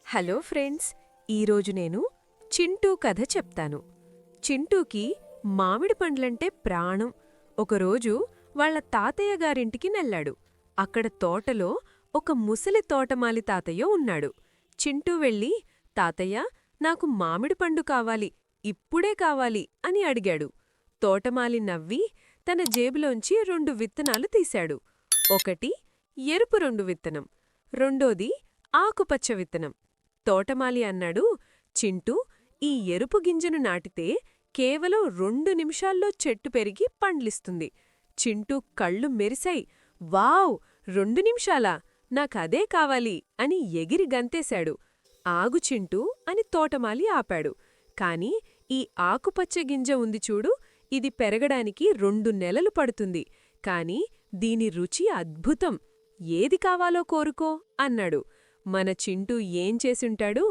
Hello friends, ఈరోజు నేను చింటూ కథ చెప్తాను. చింటూకి మామిడి పండ్లంటే ప్రాణం. ఒకరోజు వాళ్ళ తాతయ్య గారింటికి నెల్లాడు. అక్కడ తోటలో ఒక ముసలి తోటమాలి తాతయ్య ఉన్నాడు. చింటూ వెళ్ళి, తాతయ్య, నాకు మామిడి పండు కావాలి, ఇప్పుడే కావాలి అని అడిగాడు. తోటమాలి నవ్వి తన జేబులోంచి 2 విత్తనాలు తీశాడు. ఒకటి ఎరుపు రంగు విత్తనం, రెండోది ఆకుపచ్చ విత్తనం. తోటమాలి అన్నాడు, చింటూ, ఈ ఎరుపు గింజను నాటితే కేవలం 2 నిమిషాల్లో చెట్టు పెరిగి పండ్లిస్తుంది. చింటూ కళ్ళు మెరిశాయి. వావ్, 2 నిమిషాలా? నాకదే కావాలి అని ఎగిరి గంతేశాడు. ఆగు చింటూ అని తోటమాలి ఆపాడు. కాని ఈ ఆకుపచ్చ గింజ ఉంది చూడు, ఇది పెరగడానికి 2 నెలలు పడుతుంది. కాని దీని రుచి అద్భుతం. ఏది కావాలో కోరుకో అన్నాడు. మన చింటూ ఏం చేసుంటాడు?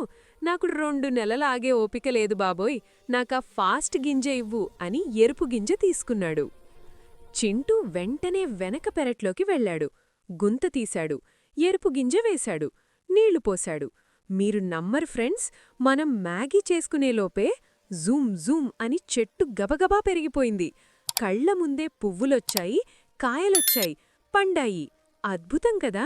నాకు 2 నెలలాగే ఓపిక లేదు బాబోయ్, నాకా ఫాస్ట్ గింజ ఇవ్వు అని ఎరుపు గింజ తీసుకున్నాడు. చింటూ వెంటనే వెనక పెరట్లోకి వెళ్లాడు. గుంత తీశాడు, ఎరుపు గింజ వేశాడు, నీళ్లు పోశాడు. మీరు నమ్మరు ఫ్రెండ్స్, మనం మ్యాగీ చేసుకునేలోపే జూమ్ జూమ్ అని చెట్టు గబగబా పెరిగిపోయింది. కళ్ల ముందే పువ్వులొచ్చాయి, కాయలొచ్చాయి, పండాయి. అద్భుతం కదా!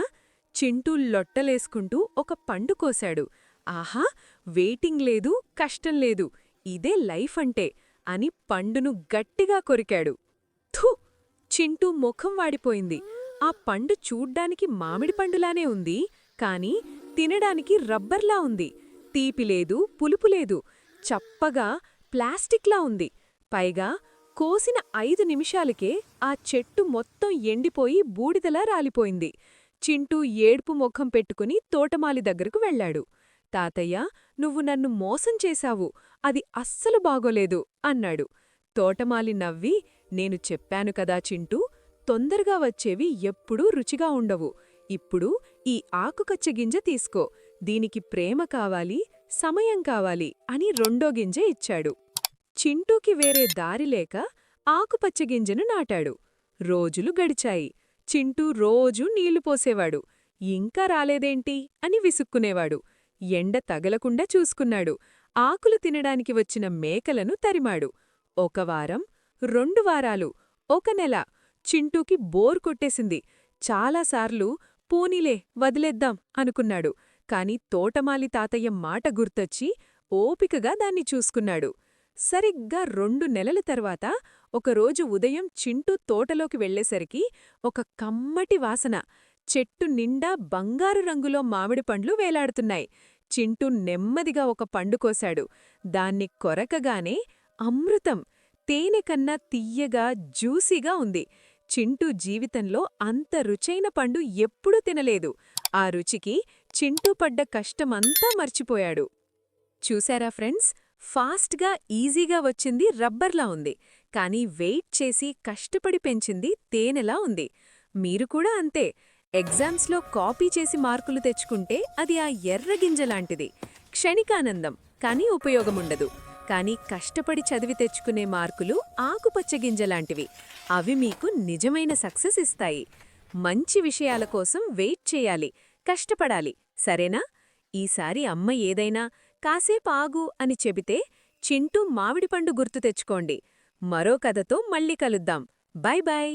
చింటూ లొట్టలేసుకుంటూ ఒక పండు కోశాడు. ఆహా, వెయిటింగ్ లేదు, కష్టం లేదు, ఇదే లైఫ్ అంటే అని పండును గట్టిగా కొరికాడు. థు! చింటూ ముఖం వాడిపోయింది. ఆ పండు చూడ్డానికి మామిడి పండులానే ఉంది, కాని తినడానికి రబ్బర్లా ఉంది. తీపిలేదు, పులుపులేదు, చప్పగా ప్లాస్టిక్లా ఉంది. పైగా కోసిన 5 నిమిషాలకే ఆ చెట్టు మొత్తం ఎండిపోయి బూడిదలా రాలిపోయింది. చింటూ ఏడ్పు ముఖం పెట్టుకుని తోటమాలి దగ్గరకు వెళ్లాడు. తాతయ్య, నువ్వు నన్ను మోసం చేశావు, అది అస్సలు బాగోలేదు అన్నాడు. తోటమాలి నవ్వి, నేను చెప్పాను కదా చింటూ, తొందరగా వచ్చేవి ఎప్పుడూ రుచిగా ఉండవు. ఇప్పుడు ఈ ఆకుకచ్చ గింజ తీసుకో, దీనికి ప్రేమ కావాలి, సమయం కావాలి అని 2వ గింజ ఇచ్చాడు. చింటూకి వేరే దారిలేక ఆకుపచ్చ గింజను నాటాడు. రోజులు గడిచాయి. చింటూ రోజూ నీళ్లు పోసేవాడు. ఇంకా రాలేదేంటి అని విసుక్కునేవాడు. ఎండ తగలకుండా చూసుకున్నాడు. ఆకులు తినడానికి వచ్చిన మేకలను తరిమాడు. 1 వారం, 2 వారాలు, 1 నెల. చింటూకి బోర్ కొట్టేసింది. చాలాసార్లు పోనీలే వదిలేద్దాం అనుకున్నాడు. కాని తోటమాలి తాతయ్య మాట గుర్తొచ్చి ఓపికగా దాన్ని చూసుకున్నాడు. సరిగ్గా 2 నెలల తర్వాత ఒకరోజు ఉదయం చింటూ తోటలోకి వెళ్లేసరికి ఒక కమ్మటి వాసన. చెట్టు నిండా బంగారు రంగులో మామిడి పండ్లు వేలాడుతున్నాయి. చింటూ నెమ్మదిగా ఒక పండు కోశాడు. దాన్ని కొరకగానే అమృతం, తేనెకన్నా తియ్యగా, జ్యూసీగా ఉంది. చింటూ జీవితంలో అంత రుచైన పండు ఎప్పుడూ తినలేదు. ఆ రుచికి చింటూ పడ్డ కష్టమంతా మర్చిపోయాడు. చూశారా ఫ్రెండ్స్, ఫాస్ట్గా, ఈజీగా వచ్చింది రబ్బర్లా ఉంది, కానీ వెయిట్ చేసి కష్టపడి పెంచింది తేనెలా ఉంది. మీరు కూడా అంతే. ఎగ్జామ్స్లో కాపీ చేసి మార్కులు తెచ్చుకుంటే అది ఆ ఎర్రగింజలాంటిది. క్షణికానందం, కానీ ఉపయోగముండదు. కానీ కష్టపడి చదివి తెచ్చుకునే మార్కులు ఆకుపచ్చ గింజలాంటివి. అవి మీకు నిజమైన సక్సెస్ ఇస్తాయి. మంచి విషయాల కోసం వెయిట్ చేయాలి, కష్టపడాలి, సరేనా? ఈసారి అమ్మ ఏదైనా కాసేపాగు అని చెబితే చింటూ మామిడిపండు గుర్తు తెచ్చుకోండి. మరో కథతో మళ్ళీ కలుద్దాం. By by.